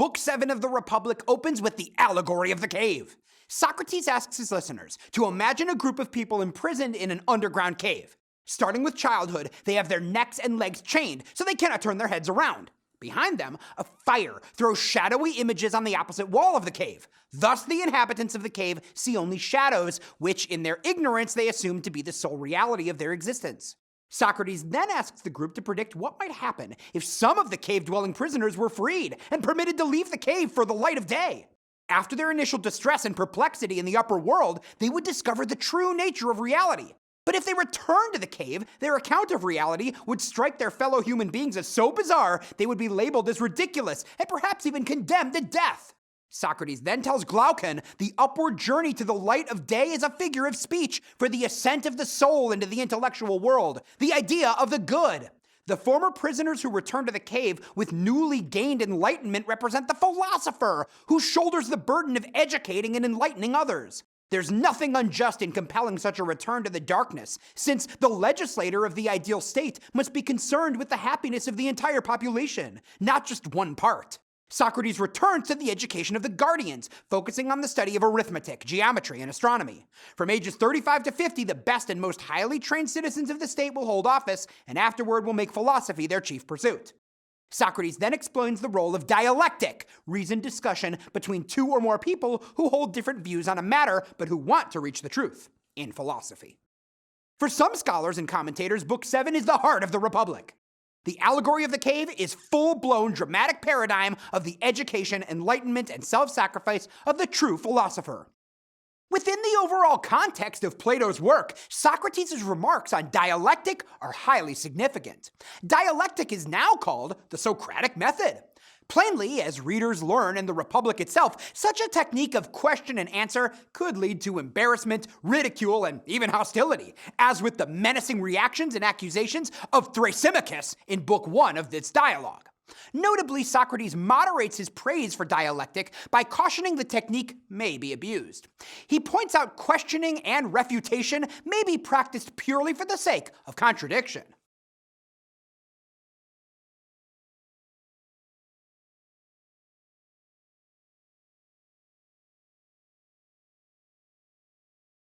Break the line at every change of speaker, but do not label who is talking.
Book 7 of the Republic opens with the Allegory of the Cave. Socrates asks his listeners to imagine a group of people imprisoned in an underground cave. Starting with childhood, they have their necks and legs chained so they cannot turn their heads around. Behind them, a fire throws shadowy images on the opposite wall of the cave. Thus, the inhabitants of the cave see only shadows, which in their ignorance they assume to be the sole reality of their existence. Socrates then asks the group to predict what might happen if some of the cave-dwelling prisoners were freed and permitted to leave the cave for the light of day. After their initial distress and perplexity in the upper world, they would discover the true nature of reality. But if they returned to the cave, their account of reality would strike their fellow human beings as so bizarre, they would be labeled as ridiculous and perhaps even condemned to death. Socrates then tells Glaucon the upward journey to the light of day is a figure of speech for the ascent of the soul into the intellectual world, the idea of the good. The former prisoners who return to the cave with newly gained enlightenment represent the philosopher, who shoulders the burden of educating and enlightening others. There's nothing unjust in compelling such a return to the darkness, since the legislator of the ideal state must be concerned with the happiness of the entire population, not just one part. Socrates returns to the education of the guardians, focusing on the study of arithmetic, geometry, and astronomy. From ages 35 to 50, the best and most highly trained citizens of the state will hold office, and afterward will make philosophy their chief pursuit. Socrates then explains the role of dialectic, reasoned discussion between two or more people who hold different views on a matter, but who want to reach the truth in philosophy. For some scholars and commentators, Book 7 is the heart of the Republic. The Allegory of the Cave is full-blown dramatic paradigm of the education, enlightenment, and self-sacrifice of the true philosopher. Within the overall context of Plato's work, Socrates' remarks on dialectic are highly significant. Dialectic is now called the Socratic Method. Plainly, as readers learn in the Republic itself, such a technique of question and answer could lead to embarrassment, ridicule, and even hostility, as with the menacing reactions and accusations of Thrasymachus in Book 1 of this dialogue. Notably, Socrates moderates his praise for dialectic by cautioning the technique may be abused. He points out questioning and refutation may be practiced purely for the sake of contradiction.